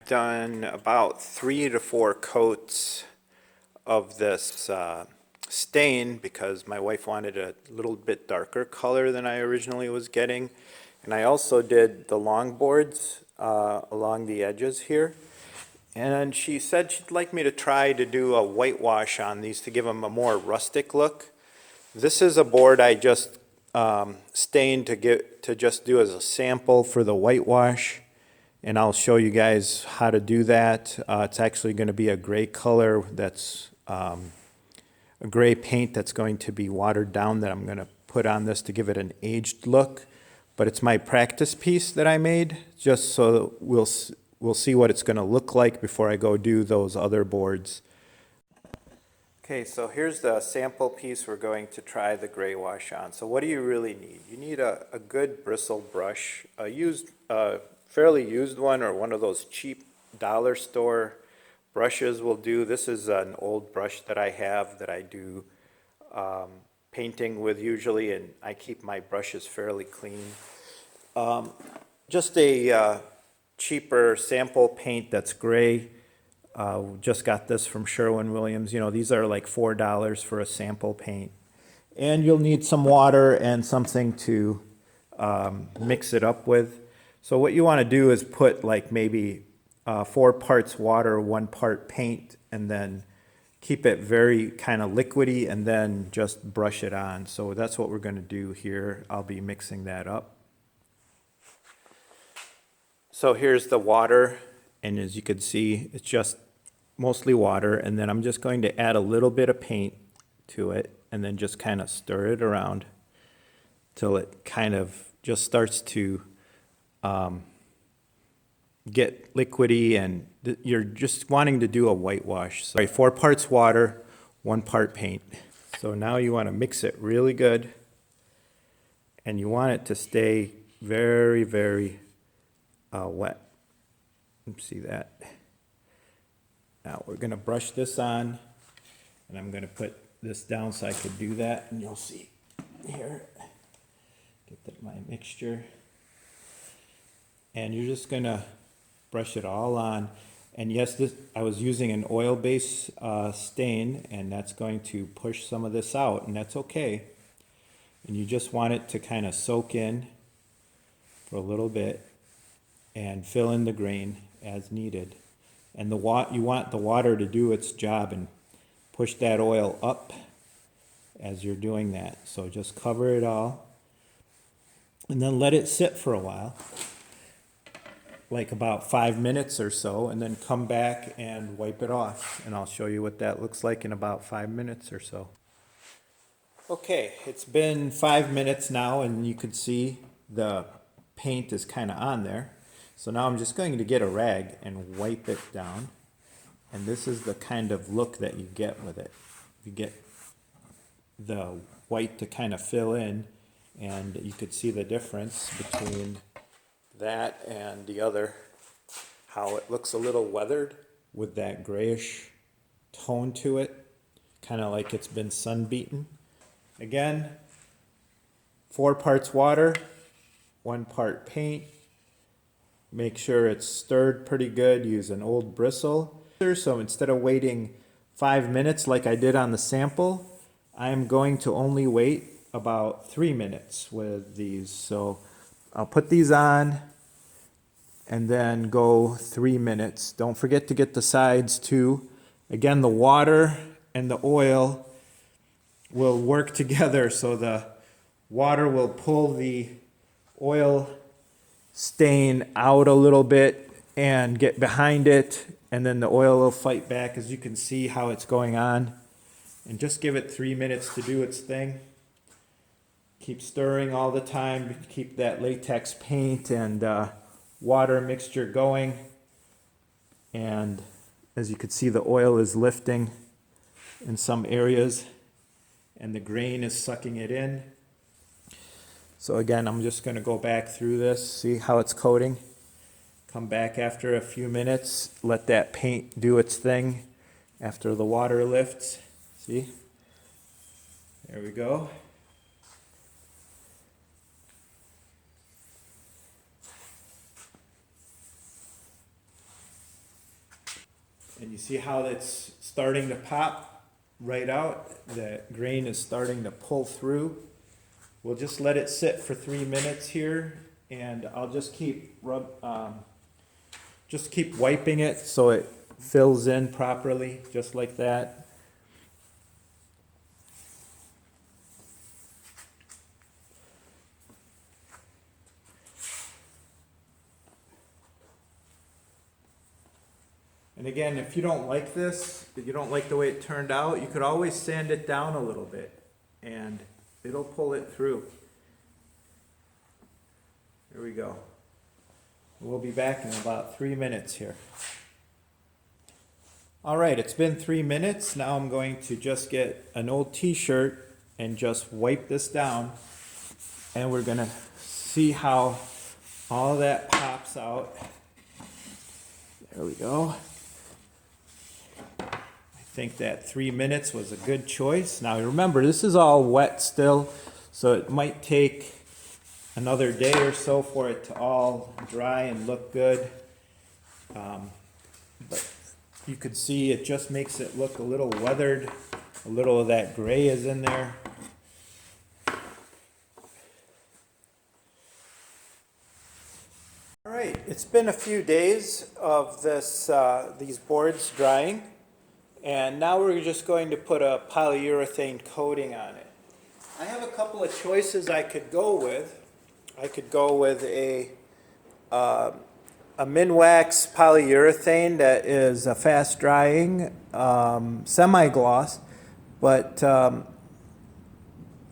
Done about 3 to 4 coats of this stain because my wife wanted a little bit darker color than I originally was getting. And I also did the longboards along the edges here. And she said she'd like me to try to do a whitewash on these to give them a more rustic look. This is a board I just stained to just do as a sample for the whitewash. And I'll show you guys how to do that. It's actually going to be a gray color that's a gray paint that's going to be watered down that I'm going to put on this to give it an aged look. But it's my practice piece that I made just so we'll see what it's going to look like before I go do those other boards. Okay, so here's the sample piece we're going to try the gray wash on. So what do you really need? You need a good bristle brush, a fairly used one or one of those cheap dollar store brushes will do. This is an old brush that I have that I do painting with usually, and I keep my brushes fairly clean. Just a cheaper sample paint that's gray. Just got this from Sherwin-Williams. You know, these are like $4 for a sample paint. And you'll need some water and something to mix it up with. So what you want to do is put like maybe 4 parts water, 1 part paint, and then keep it very kind of liquidy and then just brush it on. So that's what we're going to do here. I'll be mixing that up. So here's the water, and as you can see, it's just mostly water, and then I'm just going to add a little bit of paint to it and then just kind of stir it around till it kind of just starts to get liquidy, and you're just wanting to do a whitewash. So 4 parts water, 1 part paint. So now you want to mix it really good, and you want it to stay very, very wet. See that? Now we're going to brush this on, and I'm going to put this down so I could do that, and you'll see here. Get my mixture. And you're just going to brush it all on. And yes, I was using an oil-based stain, and that's going to push some of this out, and that's okay. And you just want it to kind of soak in for a little bit and fill in the grain as needed. And you want the water to do its job and push that oil up as you're doing that. So just cover it all and then let it sit for a while, like about 5 minutes or so, and then come back and wipe it off. And I'll show you what that looks like in about 5 minutes or so. Okay, it's been 5 minutes now, and you can see the paint is kind of on there. So now I'm just going to get a rag and wipe it down. And this is the kind of look that you get with it. You get the white to kind of fill in, and you could see the difference between that and the other, how it looks a little weathered with that grayish tone to it, kind of like it's been sun-beaten. Again, 4 parts water, 1 part paint. Make sure it's stirred pretty good. Use an old bristle. So instead of waiting 5 minutes like I did on the sample, I'm going to only wait about 3 minutes with these. So I'll put these on and then go 3 minutes. Don't forget to get the sides too. Again, the water and the oil will work together, so the water will pull the oil stain out a little bit and get behind it, and then the oil will fight back, as you can see how it's going on. And just give it 3 minutes to do its thing. Keep stirring all the time, keep that latex paint and water mixture going. And as you can see, the oil is lifting in some areas and the grain is sucking it in. So again, I'm just going to go back through this, see how it's coating. Come back after a few minutes, let that paint do its thing after the water lifts. See? There we go. And you see how it's starting to pop right out? The grain is starting to pull through. We'll just let it sit for 3 minutes here, and I'll just keep wiping it so it fills in properly, just like that. And again, if you don't like this, if you don't like the way it turned out, you could always sand it down a little bit and it'll pull it through. Here we go. We'll be back in about 3 minutes here. All right, it's been 3 minutes. Now I'm going to just get an old t-shirt and just wipe this down. And we're gonna see how all that pops out. There we go. I think that 3 minutes was a good choice. Now remember, this is all wet still, so it might take another day or so for it to all dry and look good. But you could see it just makes it look a little weathered. A little of that gray is in there. All right, it's been a few days of these boards drying. And now we're just going to put a polyurethane coating on it. I have a couple of choices I could go with. I could go with a Minwax polyurethane that is a fast drying semi-gloss, but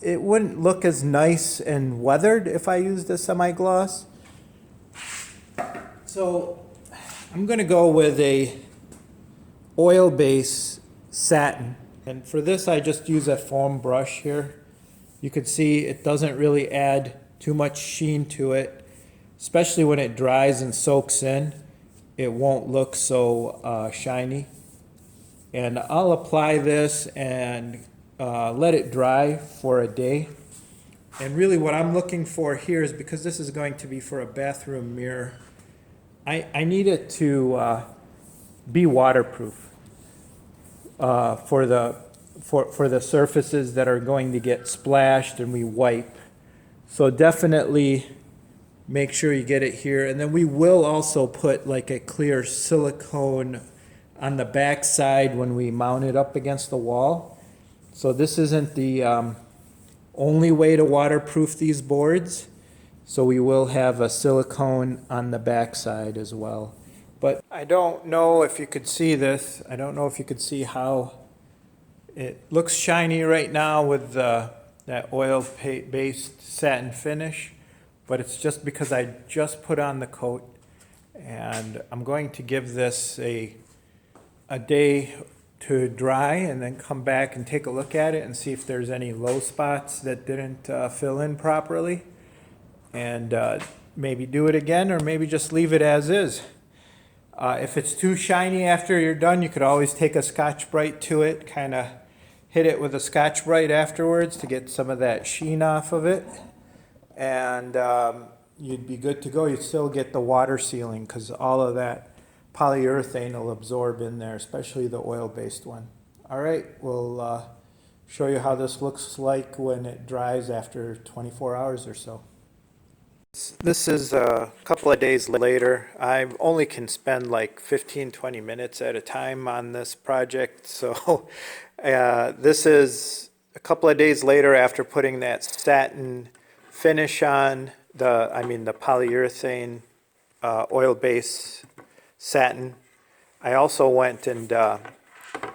it wouldn't look as nice and weathered if I used a semi-gloss. So I'm going to go with a oil-based satin, and for this I just use a foam brush here. You can see it doesn't really add too much sheen to it, especially when it dries and soaks in. It won't look so shiny. And I'll apply this and let it dry for a day. And really what I'm looking for here is, because this is going to be for a bathroom mirror, I need it to be waterproof. For the surfaces that are going to get splashed and we wipe. So definitely make sure you get it here. And then we will also put like a clear silicone on the back side when we mount it up against the wall. So this isn't the only way to waterproof these boards. So we will have a silicone on the back side as well. But I don't know if you could see this. I don't know if you could see how it looks shiny right now with that oil-based satin finish. But it's just because I just put on the coat. And I'm going to give this a day to dry and then come back and take a look at it and see if there's any low spots that didn't fill in properly. And maybe do it again, or maybe just leave it as is. If it's too shiny after you're done, you could always take a Scotch-Brite to it, kind of hit it with a Scotch-Brite afterwards to get some of that sheen off of it. And you'd be good to go. You'd still get the water sealing because all of that polyurethane will absorb in there, especially the oil-based one. All right, we'll show you how this looks like when it dries after 24 hours or so. This is a couple of days later. I only can spend like 15-20 minutes at a time on this project. So this is a couple of days later after putting that satin finish on, the polyurethane oil-based satin. I also went and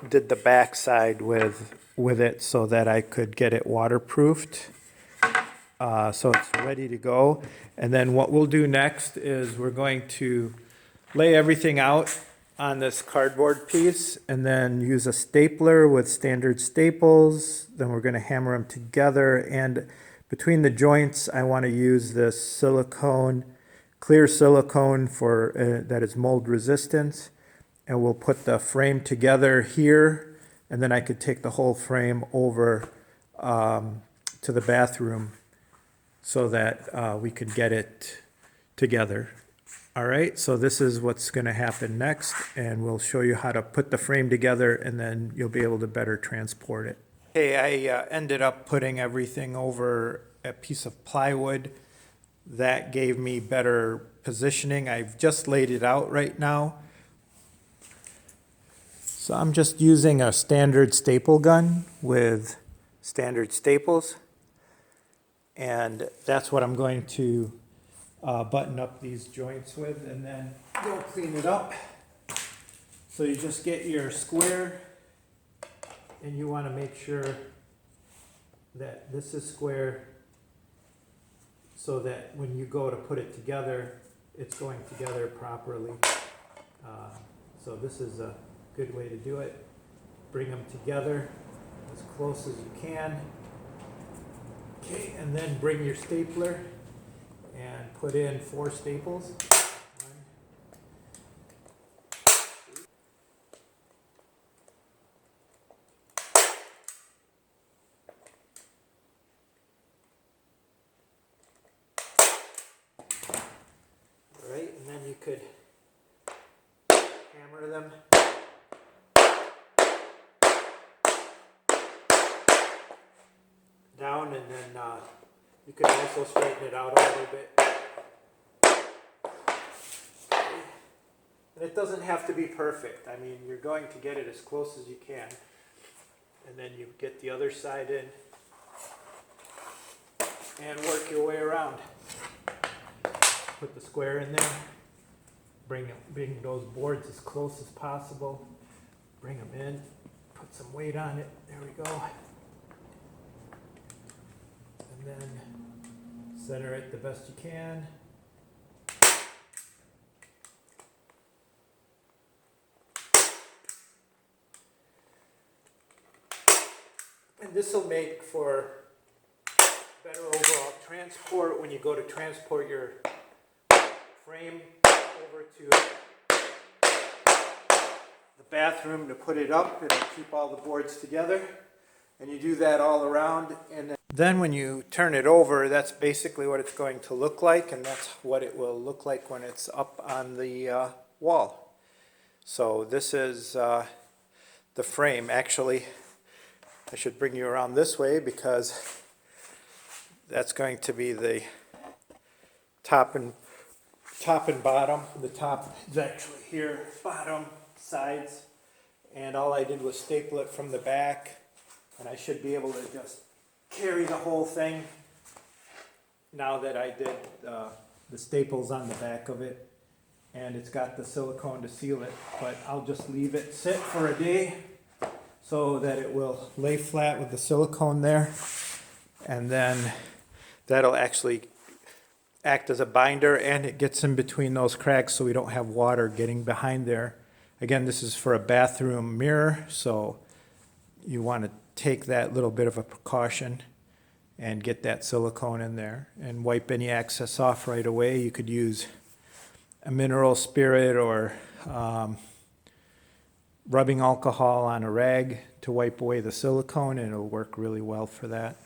did the back side with it so that I could get it waterproofed. So it's ready to go. And then what we'll do next is we're going to lay everything out on this cardboard piece and then use a stapler with standard staples. Then we're going to hammer them together. And between the joints, I want to use this silicone, clear silicone for that is mold resistant. And we'll put the frame together here. And then I could take the whole frame over to the bathroom so that we could get it together. All right, so this is what's going to happen next, and we'll show you how to put the frame together, and then you'll be able to better transport it. Hey, I ended up putting everything over a piece of plywood. That gave me better positioning. I've just laid it out right now. So I'm just using a standard staple gun with standard staples, and that's what I'm going to button up these joints with, and then go clean it up. So you just get your square, and you want to make sure that this is square so that when you go to put it together, it's going together properly. So this is a good way to do it. Bring them together as close as you can. Okay, and then bring your stapler and put in 4 staples. All right, and then you could hammer them. Down, and then you could also straighten it out a little bit. And it doesn't have to be perfect. I mean, you're going to get it as close as you can. And then you get the other side in and work your way around. Put the square in there. Bring those boards as close as possible. Bring them in. Put some weight on it. There we go. And then center it the best you can. And this will make for better overall transport when you go to transport your frame over to the bathroom to put it up. It'll keep all the boards together. And you do that all around. And then when you turn it over, that's basically what it's going to look like, and that's what it will look like when it's up on the wall. So this is the frame. Actually, I should bring you around this way because that's going to be the top and bottom. The top is actually here, bottom, sides, and all I did was staple it from the back, and I should be able to just carry the whole thing now that I did the staples on the back of it, and it's got the silicone to seal it. But I'll just leave it sit for a day so that it will lay flat with the silicone there, and then that'll actually act as a binder, and it gets in between those cracks so we don't have water getting behind there. Again, this is for a bathroom mirror, so you want to take that little bit of a precaution and get that silicone in there and wipe any excess off right away. You could use a mineral spirit or rubbing alcohol on a rag to wipe away the silicone, and it'll work really well for that.